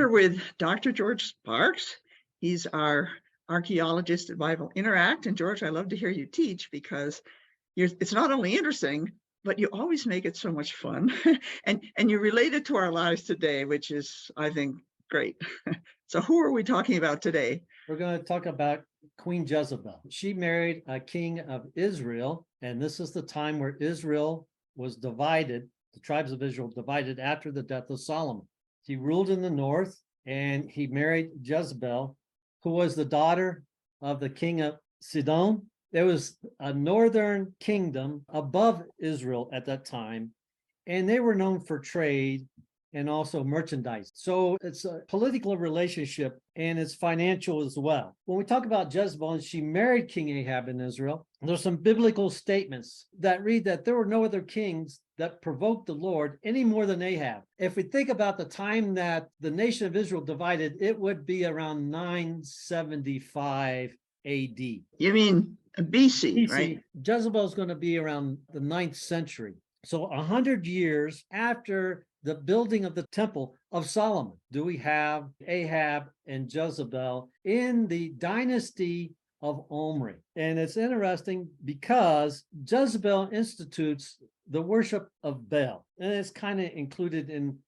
here with Dr. George Sparks. He's our archaeologist at Bible Interact. And George, I love to hear you teach because it's not only interesting, but you always make it so much fun. and you relate it to our lives today, which is, I think, great. So who are we talking about today? We're going to talk about Queen Jezebel. She married a king of Israel, and this is the time where Israel was divided, the tribes of Israel divided after the death of Solomon. He ruled in the north, and he married Jezebel, who was the daughter of the king of Sidon. There was a northern kingdom above Israel at that time, and they were known for trade and also merchandise. So it's a political relationship and it's financial as well. When we talk about Jezebel, and she married King Ahab in Israel, there's some biblical statements that read that there were no other kings that provoked the Lord any more than Ahab. If we think about the time that the nation of Israel divided, it would be around 975 AD. You mean BC, right? Jezebel is going to be around the 9th century. So 100 years after the building of the temple of Solomon, do we have Ahab and Jezebel in the dynasty of Omri. And it's interesting because Jezebel institutes the worship of Baal. And it's kind of included in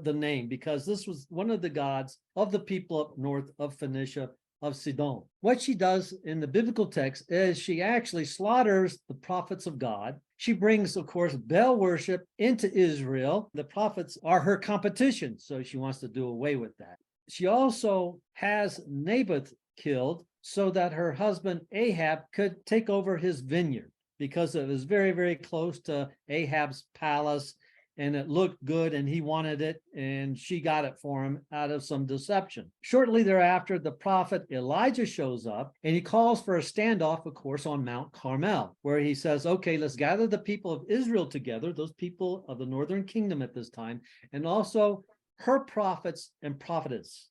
the name because this was one of the gods of the people up north of Phoenicia, of Sidon. What she does in the biblical text is she actually slaughters the prophets of God. She brings, of course, Baal worship into Israel. The prophets are her competition, so she wants to do away with that. She also has Naboth killed so that her husband Ahab could take over his vineyard because it was very, very close to Ahab's palace and it looked good and he wanted it and she got it for him out of some deception. Shortly thereafter, the prophet Elijah shows up and he calls for a standoff, of course, on Mount Carmel, where he says, okay, let's gather the people of Israel together, those people of the northern kingdom at this time, and also her prophets and prophetess,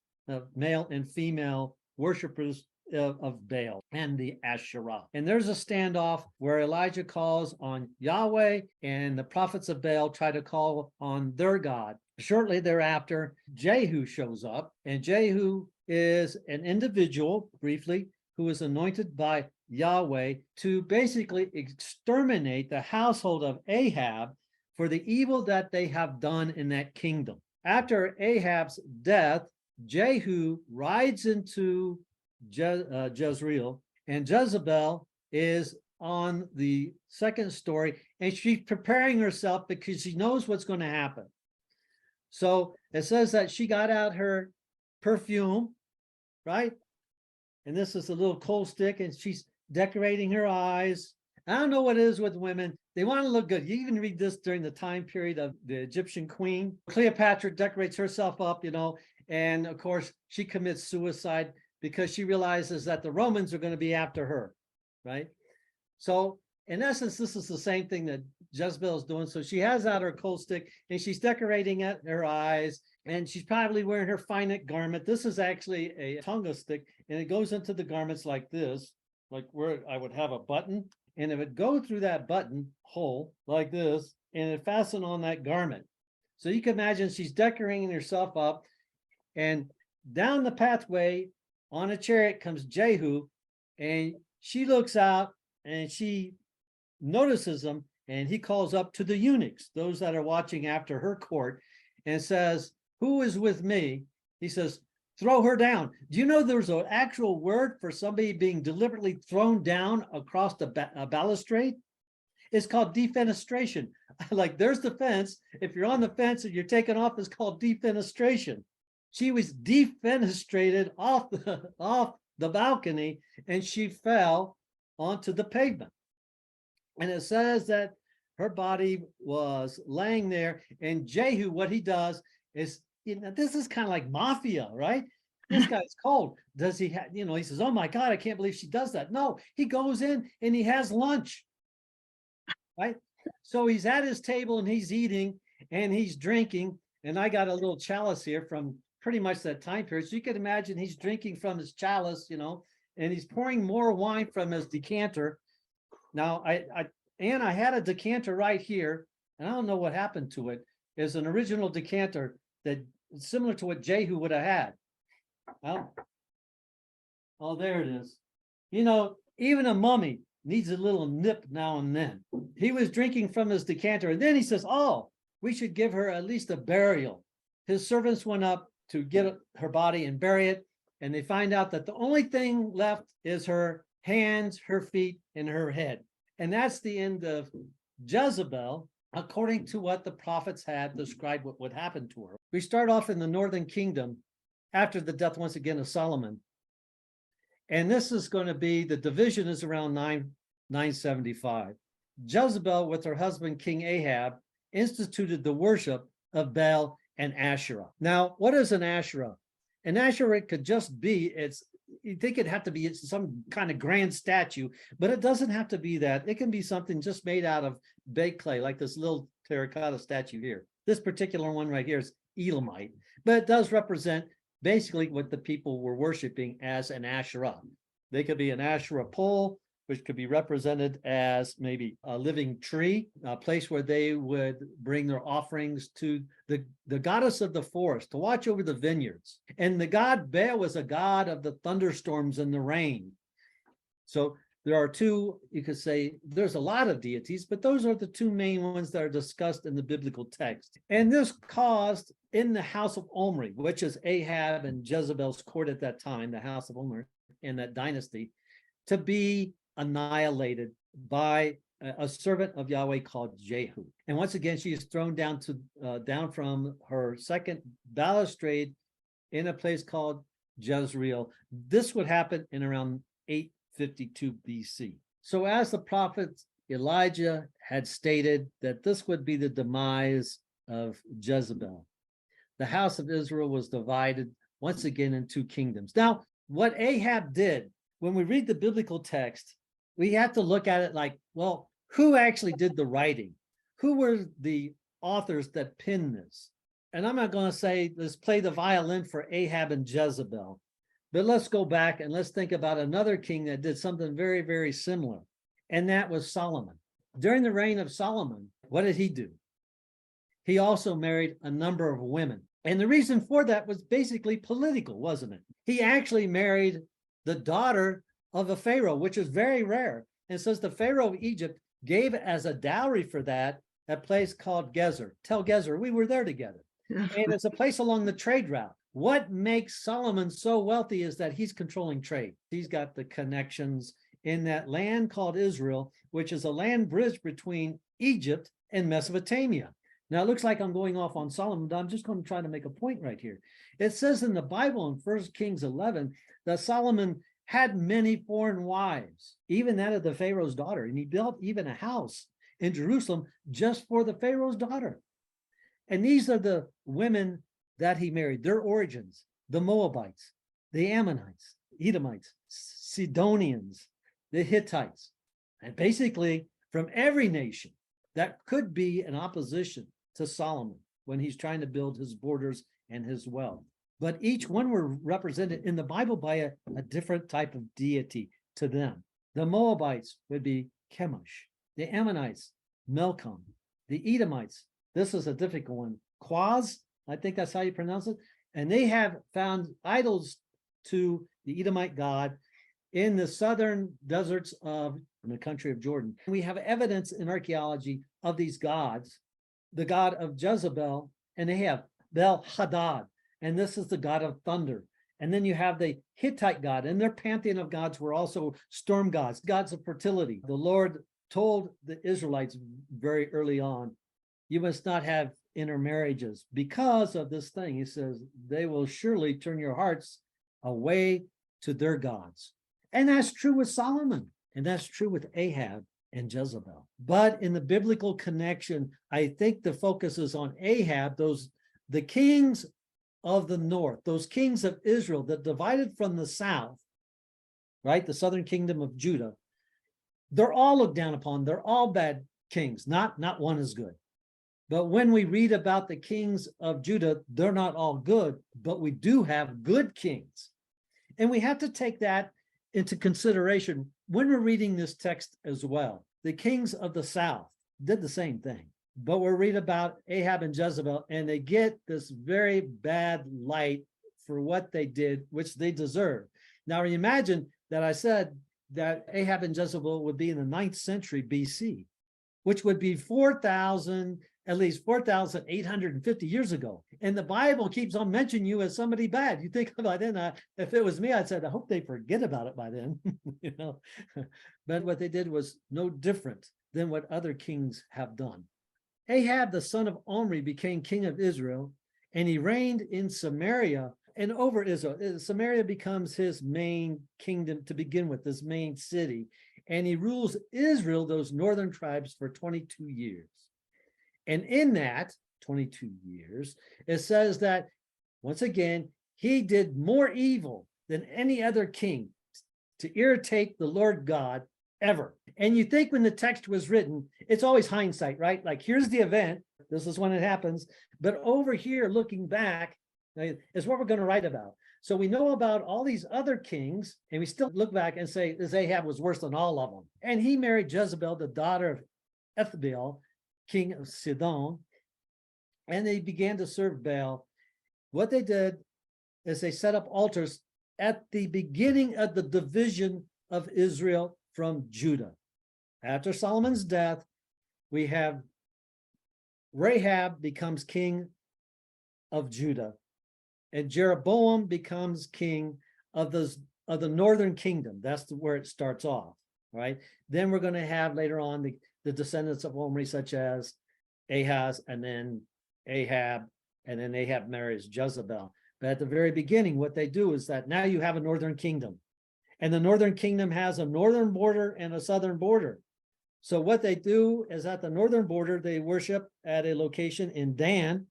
male and female worshipers of Baal and the Asherah. And there's a standoff where Elijah calls on Yahweh and the prophets of Baal try to call on their God. Shortly thereafter, Jehu shows up, and Jehu is an individual, briefly, who is anointed by Yahweh to basically exterminate the household of Ahab for the evil that they have done in that kingdom. After Ahab's death, Jehu rides into Jezreel, and Jezebel is on the second story, and she's preparing herself because she knows what's going to happen. So it says that she got out her perfume, right? And this is a little coal stick, and she's decorating her eyes. I don't know what it is with women. They want to look good. You even read this during the time period of the Egyptian queen. Cleopatra decorates herself up, and of course she commits suicide because she realizes that the Romans are going to be after her, right? So in essence, this is the same thing that Jezebel is doing. So she has out her coal stick and she's decorating at her eyes, and she's probably wearing her finest garment. This is actually a tonga stick, and it goes into the garments like this, like where I would have a button, and it would go through that button hole like this, and it fastened on that garment. So you can imagine she's decorating herself up, and down the pathway on a chariot comes Jehu, and she looks out and she notices him, and he calls up to the eunuchs, those that are watching after her court, and says, who is with me? He says, throw her down. Do you know there's an actual word for somebody being deliberately thrown down across the balustrade? It's called defenestration. Like there's the fence. If you're on the fence and you're taken off, it's called defenestration. She was defenestrated off the balcony, and she fell onto the pavement. And it says that her body was laying there, and Jehu, what he does is, this is kind of like mafia, right? This guy's cold. Does he have, he says, oh my God, I can't believe she does that. No, he goes in and he has lunch, right? So he's at his table and he's eating and he's drinking. And I got a little chalice here from pretty much that time period. So you can imagine he's drinking from his chalice, and he's pouring more wine from his decanter. Now, I had a decanter right here, and I don't know what happened to it. It's an original decanter, that similar to what Jehu would have had. Well, oh, there it is. You know, even a mummy needs a little nip now and then. He was drinking from his decanter, and then he says, oh, we should give her at least a burial. His servants went up to get her body and bury it, and they find out that the only thing left is her hands, her feet, and her head. And that's the end of Jezebel, according to what the prophets had described what would happen to her. We start off in the northern kingdom after the death once again of Solomon. And this is going to be, the division is around 975. Jezebel, with her husband, King Ahab, instituted the worship of Baal and Asherah. Now, what is an Asherah? An Asherah could just be, you think it'd have to be some kind of grand statue, but it doesn't have to be that. It can be something just made out of baked clay, like this little terracotta statue here. This particular one right here is Elamite, but it does represent basically what the people were worshiping as an Asherah. They could be an Asherah pole, which could be represented as maybe a living tree, a place where they would bring their offerings to the goddess of the forest to watch over the vineyards. And the god Baal was a god of the thunderstorms and the rain. So there are two, you could say, there's a lot of deities, but those are the two main ones that are discussed in the biblical text. And this caused in the house of Omri, which is Ahab and Jezebel's court at that time, the house of Omri in that dynasty, to be annihilated by a servant of Yahweh called Jehu. And once again, she is thrown down from her second balustrade in a place called Jezreel. This would happen in around 852 BC. So as the prophet Elijah had stated that this would be the demise of Jezebel, the house of Israel was divided once again in two kingdoms. Now, what Ahab did, when we read the biblical text, we have to look at it like, well, who actually did the writing? Who were the authors that penned this? And I'm not going to say, let's play the violin for Ahab and Jezebel, but let's go back and let's think about another king that did something very, very similar. And that was Solomon. During the reign of Solomon, what did he do? He also married a number of women. And the reason for that was basically political, wasn't it? He actually married the daughter of a pharaoh, which is very rare. And it says the pharaoh of Egypt gave as a dowry for that a place called Gezer. Tell Gezer, we were there together. And it's a place along the trade route. What makes Solomon so wealthy is that he's controlling trade. He's got the connections in that land called Israel, which is a land bridge between Egypt and Mesopotamia. Now, it looks like I'm going off on Solomon, but I'm just going to try to make a point right here. It says in the Bible in 1 Kings 11 that Solomon had many foreign wives, even that of the Pharaoh's daughter. And he built even a house in Jerusalem just for the Pharaoh's daughter. And these are the women that he married, their origins: the Moabites, the Ammonites, Edomites, Sidonians, the Hittites, and basically from every nation that could be in opposition to Solomon when he's trying to build his borders and his wealth. But each one were represented in the Bible by a different type of deity to them. The Moabites would be Chemosh, the Ammonites, Melkam, the Edomites, this is a difficult one, Quaz, I think that's how you pronounce it. And they have found idols to the Edomite god in the southern deserts of the country of Jordan. We have evidence in archaeology of these gods, the god of Jezebel, and they have Bel Hadad, and this is the god of thunder. And then you have the Hittite god, and their pantheon of gods were also storm gods, gods of fertility. The Lord told the Israelites very early on, you must not have intermarriages because of this thing. He says, they will surely turn your hearts away to their gods. And that's true with Solomon, and that's true with Ahab and Jezebel. But in the biblical connection, I think the focus is on Ahab, the kings of the north, those kings of Israel that divided from the south, right? The southern kingdom of Judah. They're all looked down upon. They're all bad kings. Not one is good. But when we read about the kings of Judah, they're not all good, but we do have good kings. And we have to take that into consideration when we're reading this text as well. The kings of the south did the same thing. But we'll read about Ahab and Jezebel, and they get this very bad light for what they did, which they deserve. Now, imagine that I said that Ahab and Jezebel would be in the 9th century BC, which would be 4,000, at least 4,850 years ago. And the Bible keeps on mentioning you as somebody bad. You think about it, if it was me, I'd say, I hope they forget about it by then, you know. But what they did was no different than what other kings have done. Ahab, the son of Omri, became king of Israel, and he reigned in Samaria and over Israel. Samaria becomes his main kingdom to begin with, this main city. And he rules Israel, those northern tribes, for 22 years. And in that 22 years, it says that, once again, he did more evil than any other king to irritate the Lord God ever. And you think when the text was written, it's always hindsight, right? Like, here's the event, this is when it happens. But over here, looking back, is what we're going to write about. So we know about all these other kings, and we still look back and say this Ahab was worse than all of them. And he married Jezebel, the daughter of Ethbaal, king of Sidon, and they began to serve Baal. What they did is they set up altars at the beginning of the division of Israel from Judah. After Solomon's death, we have Rahab becomes king of Judah, and Jeroboam becomes king of the northern kingdom. That's where it starts off, right? Then we're going to have later on the descendants of Omri, such as Ahaz, and then Ahab, and then Ahab marries Jezebel. But at the very beginning, what they do is that now you have a northern kingdom, and the northern kingdom has a northern border and a southern border. So what they do is at the northern border, they worship at a location in Dan,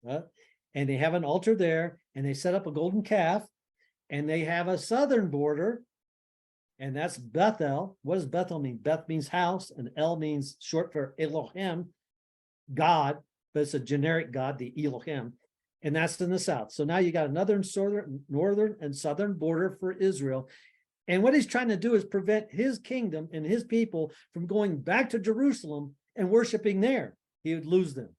and they have an altar there, and they set up a golden calf, and they have a southern border, and that's Bethel. What does Bethel mean? Beth means house, and El means short for Elohim, God, but it's a generic God, the Elohim, and that's in the south. So now you got another northern and southern border for Israel. And what he's trying to do is prevent his kingdom and his people from going back to Jerusalem and worshiping there. He would lose them.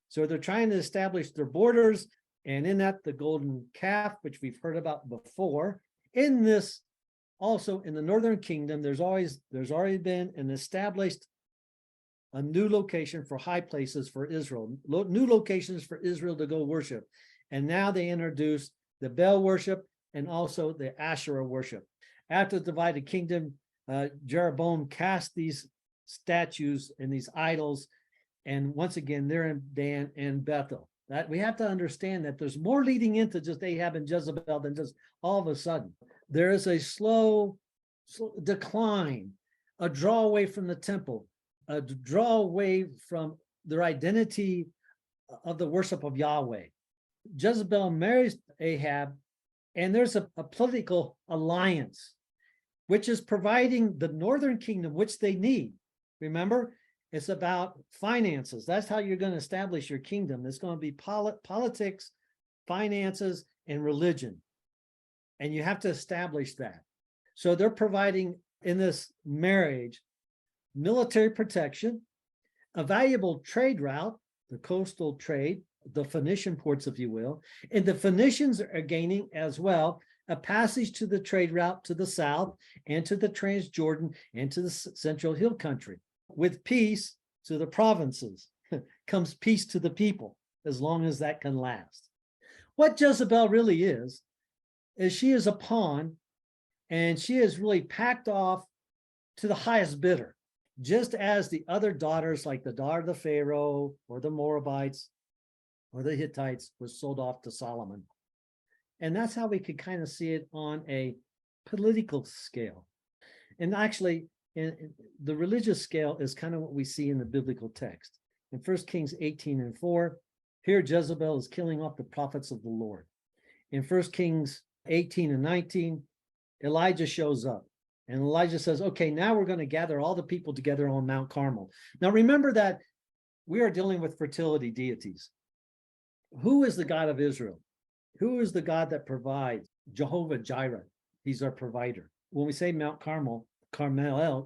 So they're trying to establish their borders, and in that, the golden calf, which we've heard about before. In this, also in the northern kingdom, there's already been an established a new location for high places for Israel, new locations for Israel to go worship. And now they introduce the Baal worship and also the Asherah worship. After the divided kingdom, Jeroboam cast these statues and these idols, and once again, they're in Dan and Bethel. That we have to understand that there's more leading into just Ahab and Jezebel than just all of a sudden. There is a slow decline, a draw away from the temple, a draw away from their identity of the worship of Yahweh. Jezebel marries Ahab, and there's a political alliance, which is providing the northern kingdom, which they need. Remember, it's about finances. That's how you're going to establish your kingdom. It's going to be politics, finances, and religion. And you have to establish that. So they're providing in this marriage military protection, a valuable trade route, the coastal trade, the Phoenician ports, if you will. And the Phoenicians are gaining as well a passage to the trade route to the south and to the Transjordan and to the Central Hill Country. With peace to the provinces comes peace to the people, as long as that can last. What Jezebel really is she is a pawn, and she is really packed off to the highest bidder, just as the other daughters, like the daughter of the Pharaoh or the Moabites or the Hittites, was sold off to Solomon. And that's how we could kind of see it on a political scale. And actually, in the religious scale is kind of what we see in the biblical text. In 1 Kings 18:4, here Jezebel is killing off the prophets of the Lord. In 1 Kings 18:19, Elijah shows up. And Elijah says, okay, now we're going to gather all the people together on Mount Carmel. Now remember that we are dealing with fertility deities. Who is the God of Israel? Who is the God that provides? Jehovah Jireh. He's our provider. When we say Mount Carmel,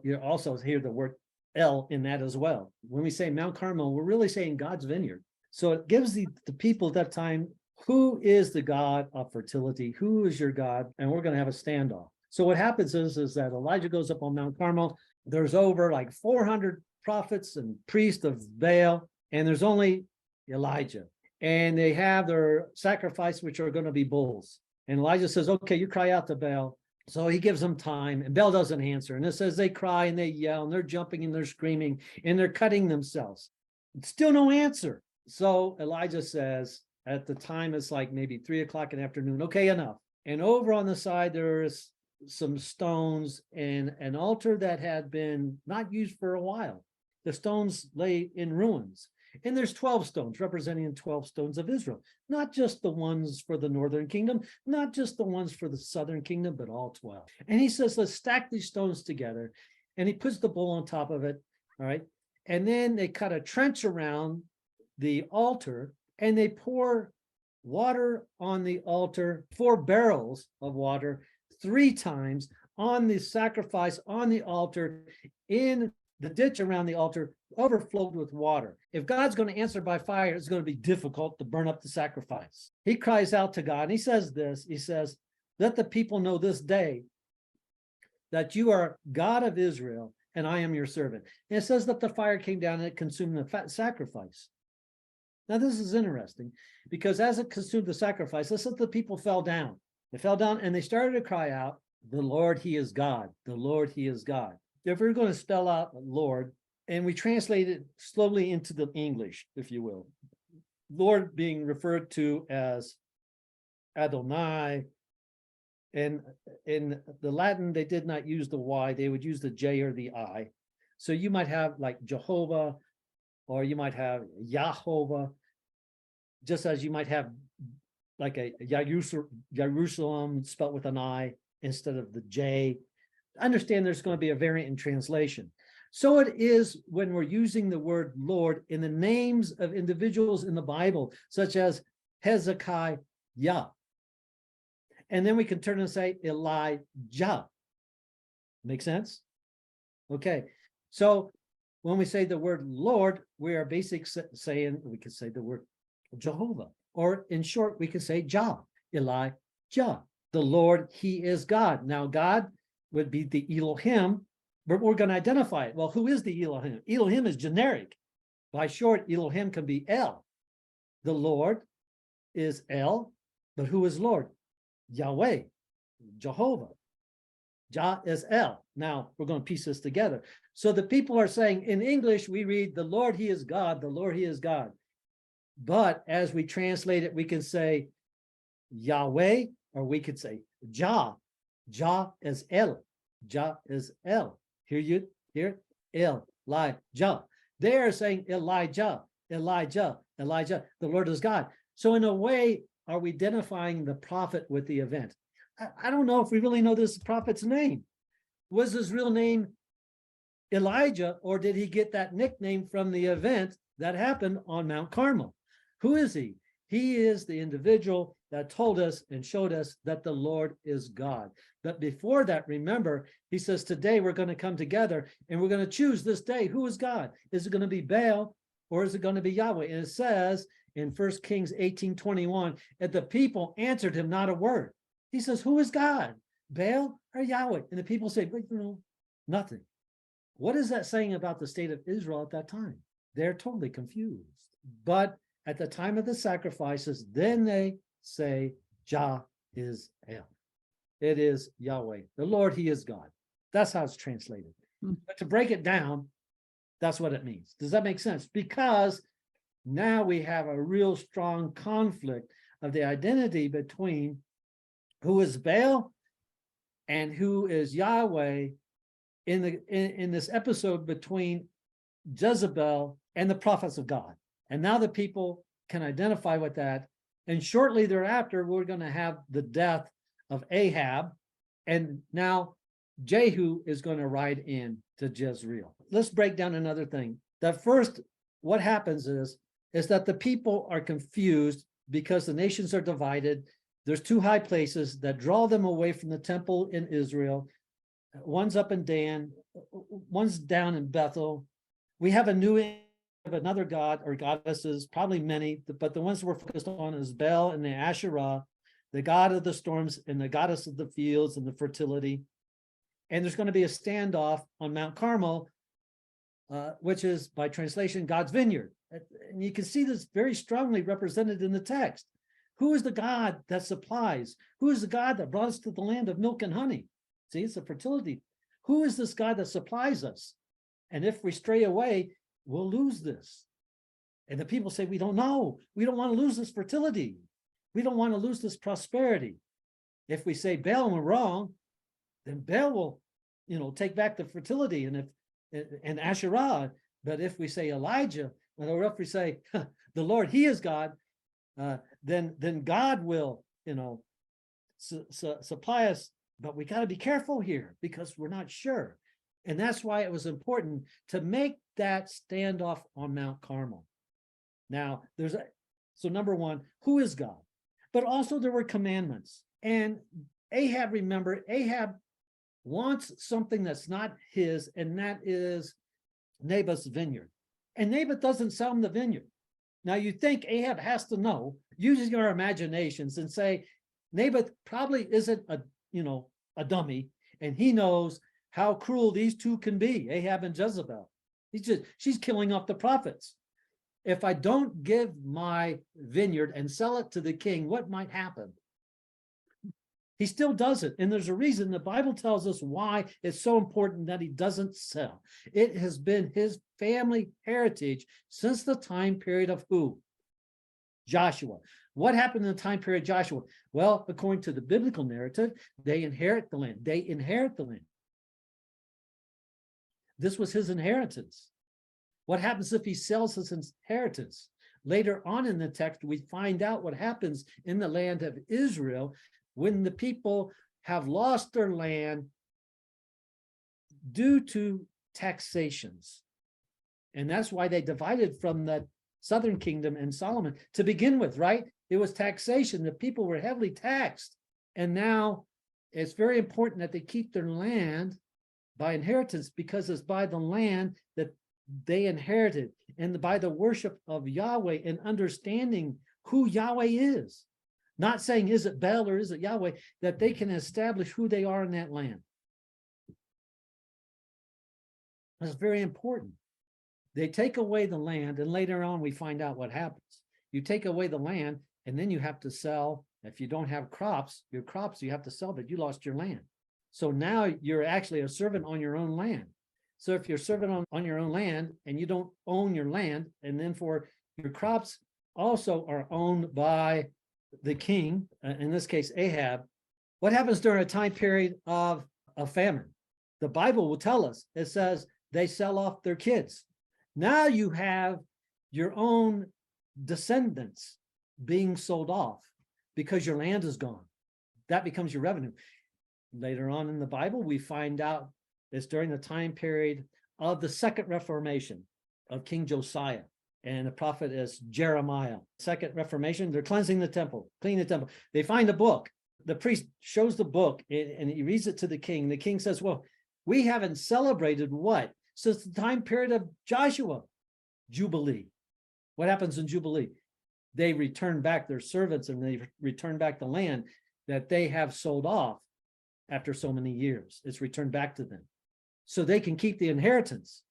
you also hear the word El in that as well. When we say Mount Carmel, we're really saying God's vineyard. So it gives the people at that time, who is the God of fertility? Who is your God? And we're going to have a standoff. So what happens is that Elijah goes up on Mount Carmel. There's over like 400 prophets and priests of Baal, and there's only Elijah. And they have their sacrifice, which are going to be bulls. And Elijah says, okay, you cry out to Baal. So he gives them time, and Baal doesn't answer. And it says they cry and they yell and they're jumping and they're screaming and they're cutting themselves. Still no answer. So Elijah says, at the time, it's like maybe 3 o'clock in the afternoon. Okay, enough. And over on the side, there is some stones and an altar that had been not used for a while. The stones lay in ruins. And there's 12 stones representing the 12 stones of Israel, not just the ones for the northern kingdom, not just the ones for the southern kingdom, but all 12. And he says, let's stack these stones together. And he puts the bull on top of it. All right. And then they cut a trench around the altar and they pour water on the altar, 4 barrels of water, 3 times on the sacrifice on the altar. In the ditch around the altar overflowed with water. If God's going to answer by fire, it's going to be difficult to burn up the sacrifice. He cries out to God and he says this, he says, let the people know this day that you are God of Israel and I am your servant. And it says that the fire came down and it consumed the sacrifice. Now this is interesting because as it consumed the sacrifice, listen, the people fell down. They fell down and they started to cry out, the Lord, he is God. The Lord, he is God. If we're going to spell out Lord, and we translate it slowly into the English, if you will, Lord being referred to as Adonai, and in the Latin, they did not use the Y, they would use the J or the I. So you might have like Jehovah, or you might have Yahovah, just as you might have like a Jerusalem spelt with an I instead of the J. Understand there's going to be a variant in translation. So it is when we're using the word Lord in the names of individuals in the Bible, such as Hezekiah. And then we can turn and say Elijah. Make sense? Okay. So when we say the word Lord, we are basically saying, we could say the word Jehovah, or in short, we could say Jah, Elijah, the Lord, he is God. Now, God would be the Elohim, but we're going to identify it. Well, who is the Elohim? Elohim is generic. By short, Elohim can be El. The Lord is El, but who is Lord? Yahweh, Jehovah. Jah is El. Now, we're going to piece this together. So the people are saying, in English, we read, the Lord, he is God, the Lord, he is God. But as we translate it, we can say Yahweh, or we could say Jah. Jah is El. Jah is El. Here, Elijah. They are saying Elijah, Elijah, Elijah. The Lord is God. So in a way, are we identifying the prophet with the event? I don't know if we really know this prophet's name. Was his real name Elijah, or did he get that nickname from the event that happened on Mount Carmel? Who is he? He is the individual that told us and showed us that the Lord is God. But before that, remember, he says, today we're going to come together and we're going to choose this day. Who is God? Is it going to be Baal or is it going to be Yahweh? And it says in 1 Kings 18:21, and the people answered him not a word. He says, who is God? Baal or Yahweh? And the people say, well, nothing. What is that saying about the state of Israel at that time? They're totally confused. But at the time of the sacrifices, then they say, Jah is El. It is Yahweh. The Lord, he is God. That's how it's translated. But to break it down, that's what it means. Does that make sense? Because now we have a real strong conflict of the identity between who is Baal and who is Yahweh in this episode between Jezebel and the prophets of God. And now the people can identify with that. And shortly thereafter, we're going to have the death of Ahab. And now Jehu is going to ride in to Jezreel. Let's break down another thing. That first, what happens is that the people are confused because the nations are divided. There's 2 high places that draw them away from the temple in Israel. One's up in Dan, one's down in Bethel, We have another god or goddesses, probably many, but the ones we're focused on is Bel and the Asherah, the god of the storms and the goddess of the fields and the fertility. And there's going to be a standoff on Mount Carmel, which is by translation, God's vineyard. And you can see this very strongly represented in the text. Who is the God that supplies? Who is the God that brought us to the land of milk and honey? See, it's a fertility. Who is this God that supplies us? And if we stray away, we'll lose this. And the people say, we don't know. We don't want to lose this fertility. We don't want to lose this prosperity. If we say Baal and we're wrong, then Baal will, take back the fertility and Asherah. But if we say Elijah, or if we say the Lord, he is God, then God will, supply us. But we got to be careful here because we're not sure. And that's why it was important to make that standoff on Mount Carmel. Now, so number one, who is God? But also there were commandments. And Ahab wants something that's not his, and that is Naboth's vineyard. And Naboth doesn't sell him the vineyard. Now you think Ahab has to know, using your imaginations, and say, Naboth probably isn't a dummy, and he knows how cruel these two can be, Ahab and Jezebel. She's killing off the prophets. If I don't give my vineyard and sell it to the king, what might happen? He still does it. And there's a reason the Bible tells us why it's so important that he doesn't sell. It has been his family heritage since the time period of who? Joshua. What happened in the time period of Joshua? Well, according to the biblical narrative, they inherit the land. They inherit the land. This was his inheritance. What happens if he sells his inheritance? Later on in the text, we find out what happens in the land of Israel when the people have lost their land due to taxations. And that's why they divided from the southern kingdom and Solomon to begin with, right? It was taxation. The people were heavily taxed. And now it's very important that they keep their land by inheritance, because it's by the land that they inherited and by the worship of Yahweh and understanding who Yahweh is. Not saying, is it Baal or is it Yahweh, that they can establish who they are in that land. That's very important. They take away the land, and later on we find out what happens. You take away the land, and then you have to sell. If you don't have crops, your crops you have to sell, but you lost your land. So now you're actually a servant on your own land. So if you're servant on your own land and you don't own your land, and then for your crops also are owned by the king, in this case Ahab, what happens during a time period of a famine? The Bible will tell us, it says they sell off their kids. Now you have your own descendants being sold off because your land is gone. That becomes your revenue. Later on in the Bible, we find out it's during the time period of the Second Reformation of King Josiah, and the prophet is Jeremiah. Second Reformation, they're cleansing the temple, cleaning the temple. They find a book. The priest shows the book and he reads it to the king. The king says, well, we haven't celebrated what? Since the time period of Joshua, Jubilee. What happens in Jubilee? They return back their servants and they return back the land that they have sold off after so many years. It's returned back to them so they can keep the inheritance.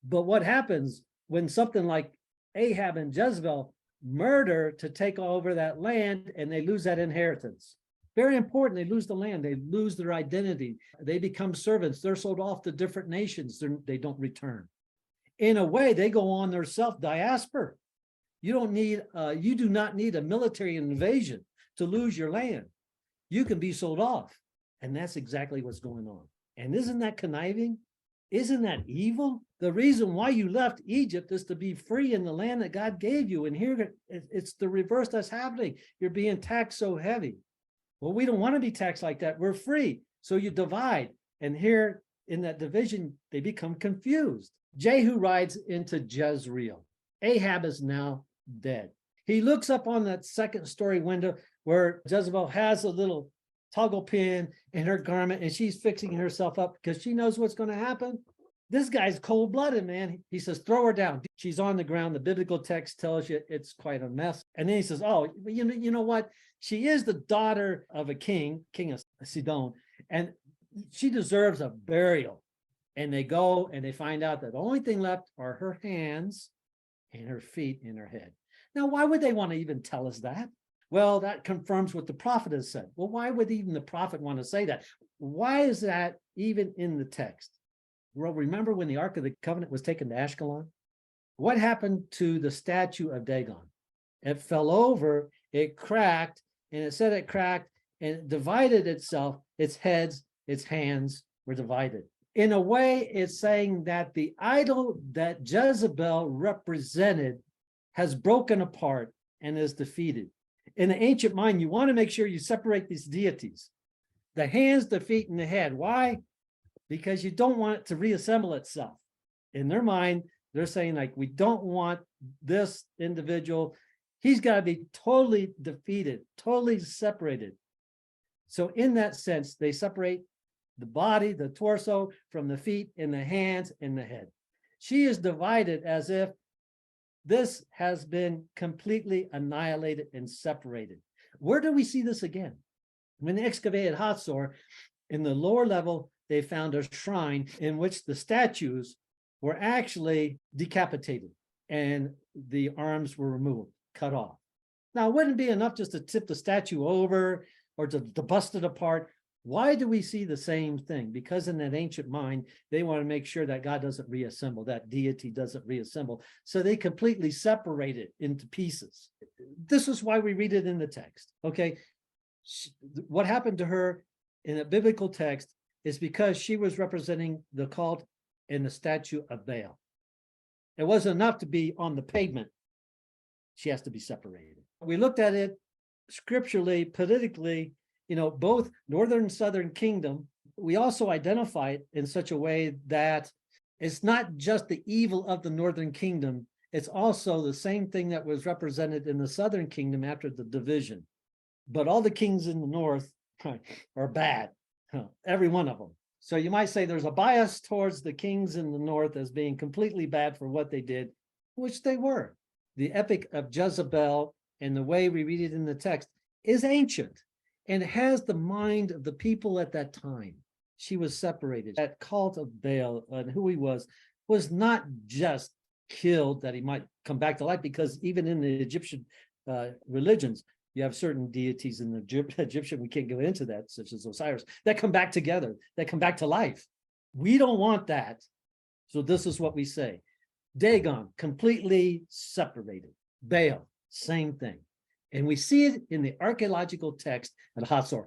But what happens when something like Ahab and Jezebel murder to take over that land and they lose that inheritance? Very important. They lose the land. They lose their identity. They become servants. They're sold off to different nations. They don't return. In a way, they go on their self-diaspora. You do not need a military invasion to lose your land. You can be sold off. And that's exactly what's going on. And isn't that conniving? Isn't that evil? The reason why you left Egypt is to be free in the land that God gave you. And here it's the reverse that's happening. You're being taxed so heavy. Well, we don't want to be taxed like that. We're free. So you divide. And here in that division, they become confused. Jehu rides into Jezreel. Ahab is now dead. He looks up on that second story window where Jezebel has a little toggle pin in her garment and she's fixing herself up because she knows what's going to happen. This guy's cold-blooded, man. He says, throw her down. She's on the ground. The biblical text tells you it's quite a mess. And then he says, oh, you know what? She is the daughter of a king of Sidon, and she deserves a burial. And they go and they find out that the only thing left are her hands and her feet and her head. Now, why would they want to even tell us that? Well, that confirms what the prophet has said. Well, why would even the prophet want to say that? Why is that even in the text? Well, remember when the Ark of the Covenant was taken to Ashkelon? What happened to the statue of Dagon? It fell over, it cracked, and it said it cracked and it divided itself. Its heads, its hands were divided. In a way, it's saying that the idol that Jezebel represented has broken apart and is defeated. In the ancient mind, you want to make sure you separate these deities. The hands, the feet, and the head. Why? Because you don't want it to reassemble itself. In their mind, they're saying, like, we don't want this individual. He's got to be totally defeated, totally separated. So in that sense, they separate the body, the torso, from the feet and the hands and the head. She is divided as if this has been completely annihilated and separated. Where do we see this again? When they excavated Hatzor, in the lower level, they found a shrine in which the statues were actually decapitated and the arms were removed, cut off. Now, it wouldn't be enough just to tip the statue over or to bust it apart. Why do we see the same thing? Because in that ancient mind, they want to make sure that God doesn't reassemble, that deity doesn't reassemble. So they completely separate it into pieces. This is why we read it in the text. Okay. What happened to her in a biblical text is because she was representing the cult and the statue of Baal. It wasn't enough to be on the pavement. She has to be separated. We looked at it scripturally, politically, both northern and southern kingdom. We also identify it in such a way that it's not just the evil of the northern kingdom, it's also the same thing that was represented in the southern kingdom after the division. But all the kings in the north are bad, every one of them. So you might say there's a bias towards the kings in the north as being completely bad for what they did, which they were. The epic of Jezebel and the way we read it in the text is ancient and has the mind of the people at that time. She was separated. That cult of Baal and who he was not just killed that he might come back to life, because even in the Egyptian religions, you have certain deities in the Egyptian, we can't go into that, such as Osiris, that come back together, that come back to life. We don't want that. So this is what we say. Dagon, completely separated. Baal, same thing. And we see it in the archaeological text at Hatzor.